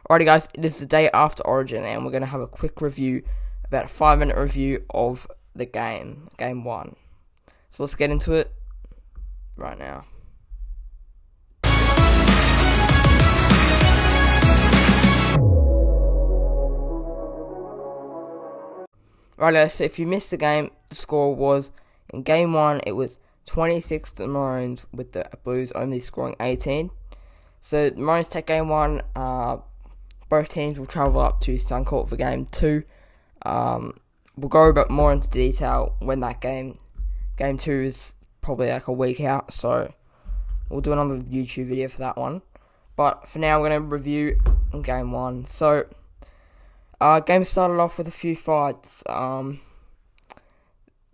Alrighty guys, it is the day after Origin and we're going to have a quick review, about a 5-minute review of the game 1. So let's get into it right now. Right, so if you missed the game, the score was, in game 1, it was 26 to the Maroons, with the Blues only scoring 18. So the Maroons take game 1, both teams will travel up to Suncorp for game 2. We'll go a bit more into detail when that game 2 is probably like a week out, so we'll do another YouTube video for that one. But for now, we're going to review game 1. So, game started off with a few fights.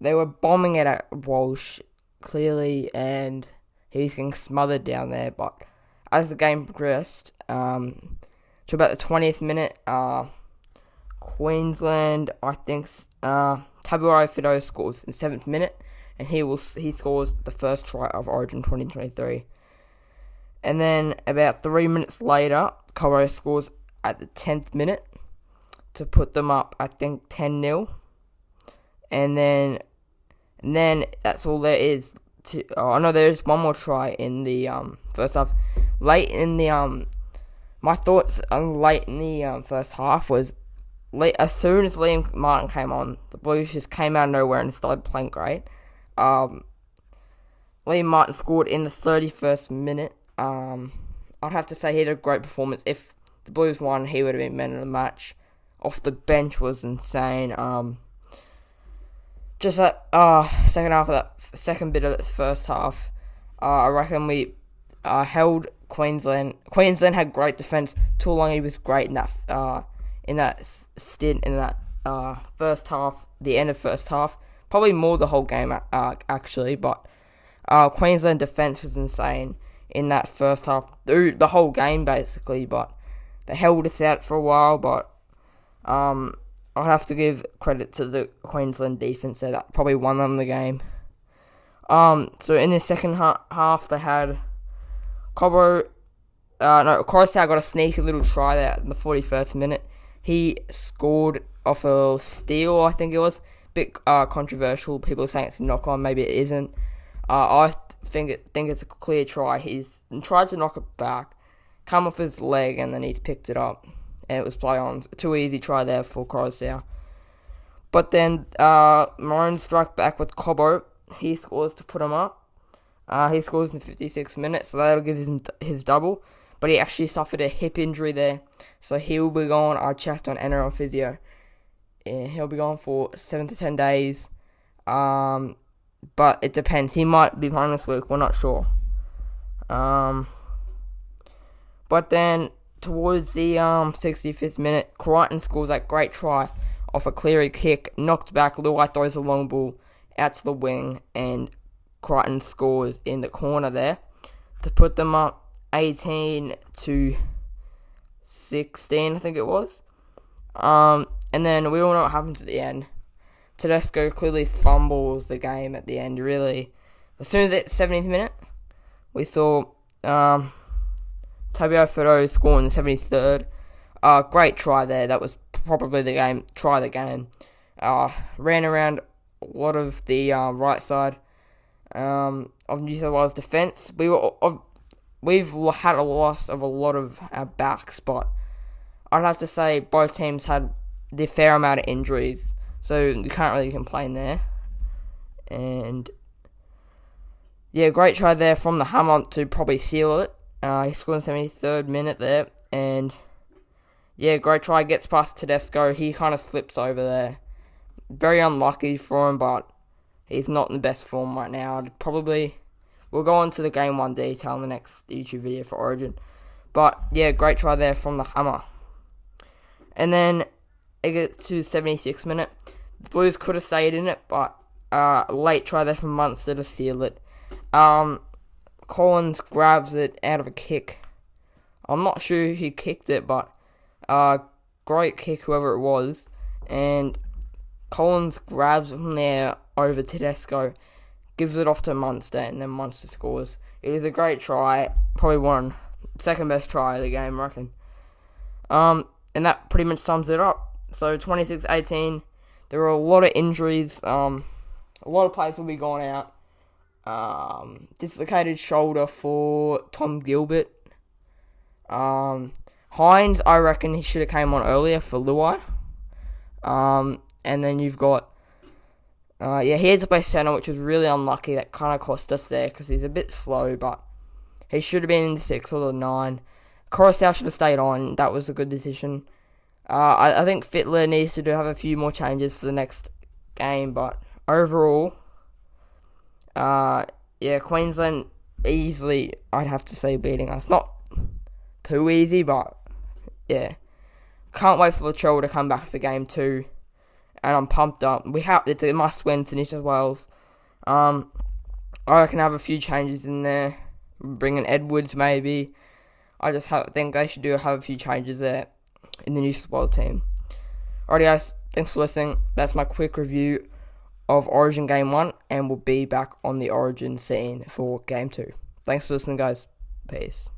They were bombing it at Walsh, clearly, and he's getting smothered down there. But as the game progressed, to about the 20th minute, Queensland, I think, Tabuai-Fidow scores in the 7th minute, and he scores the first try of Origin 2023. And then about 3 minutes later, Cobbo scores at the 10th minute to put them up, I think, 10-0. And then that's all there is to. Oh no, there's one more try in the first half. Late in the my thoughts late in the first half was, as soon as Liam Martin came on, the Blues just came out of nowhere and started playing great. Liam Martin scored in the 31st minute. I'd have to say he had a great performance. If the Blues won, he would have been man of the match. Off the bench was insane. Just that second half of that second bit of this first half, I reckon we held Queensland. Queensland had great defense. Tuolungi was great in that stint in that first half, the end of first half. Probably more the whole game actually, but Queensland defense was insane in that first half, through the whole game basically. But they held us out for a while, but I'll have to give credit to the Queensland defense there. That probably won them the game. So in the second half, they had Coruscant got a sneaky little try there in the 41st minute. He scored off a steal, I think it was. Bit controversial. People are saying it's a knock on, maybe it isn't. I think it's a clear try. He's tried to knock it back, come off his leg, and then he picked it up. And it was play on. Too easy try there for Coruscant. But then Maroons strike back with Cobbo. He scores to put him up. He scores in the 56th minute, so that'll give him his double. But he actually suffered a hip injury there, so he will be gone. I checked on NRL Physio. He'll be gone for 7 to 10 days. But it depends. He might be playing this week. We're not sure. But then, towards the 65th minute, Crichton scores that great try off a Cleary kick, knocked back. Luai throws a long ball out to the wing, and Crichton scores in the corner there to put them up 18 to 16, I think it was. And then we all know what happens at the end. Tedesco clearly fumbles the game at the end, really. As soon as it's 70th minute, we saw Tabuai-Fidow score in the 73rd. Great try there. That was probably the game. Try the game. Ran around a lot of the right side of New South Wales defence. We've had a loss of a lot of our backs, but I'd have to say both teams had the fair amount of injuries, so you can't really complain there. And yeah, great try there from the Hammer to probably seal it. He scored in the 73rd minute there, and yeah, great try, gets past Tedesco. He kind of slips over there. Very unlucky for him, but he's not in the best form right now. We'll go on to the game 1 detail in the next YouTube video for Origin. But yeah, great try there from the Hammer. And then it gets to the 76th minute. The Blues could have stayed in it, but late try there from Munster to seal it. Collins grabs it out of a kick. I'm not sure who kicked it, but great kick, whoever it was. And Collins grabs it from there over Tedesco, gives it off to Munster, and then Munster scores. It is a great try, probably second best try of the game, I reckon. And that pretty much sums it up. So 26-18, there were a lot of injuries. A lot of players will be gone out. Dislocated shoulder for Tom Gilbert. Hines, I reckon he should have came on earlier for Luai. And then you've got, he had to play centre, which was really unlucky. That kind of cost us there because he's a bit slow, but he should have been in the 6 or the 9. Coruscant should have stayed on. That was a good decision. I think Fittler needs to have a few more changes for the next game, but overall, Queensland easily, I'd have to say, beating us. Not too easy, but yeah. Can't wait for Latrell to come back for game 2, and I'm pumped up. It's a must-win for New South Wales. I reckon have a few changes in there. Bring in Edwards, maybe. I just think they should have a few changes there in the New South Wales team. Alrighty guys, thanks for listening. That's my quick review of Origin Game 1, and we'll be back on the Origin scene for Game 2. Thanks for listening guys. Peace.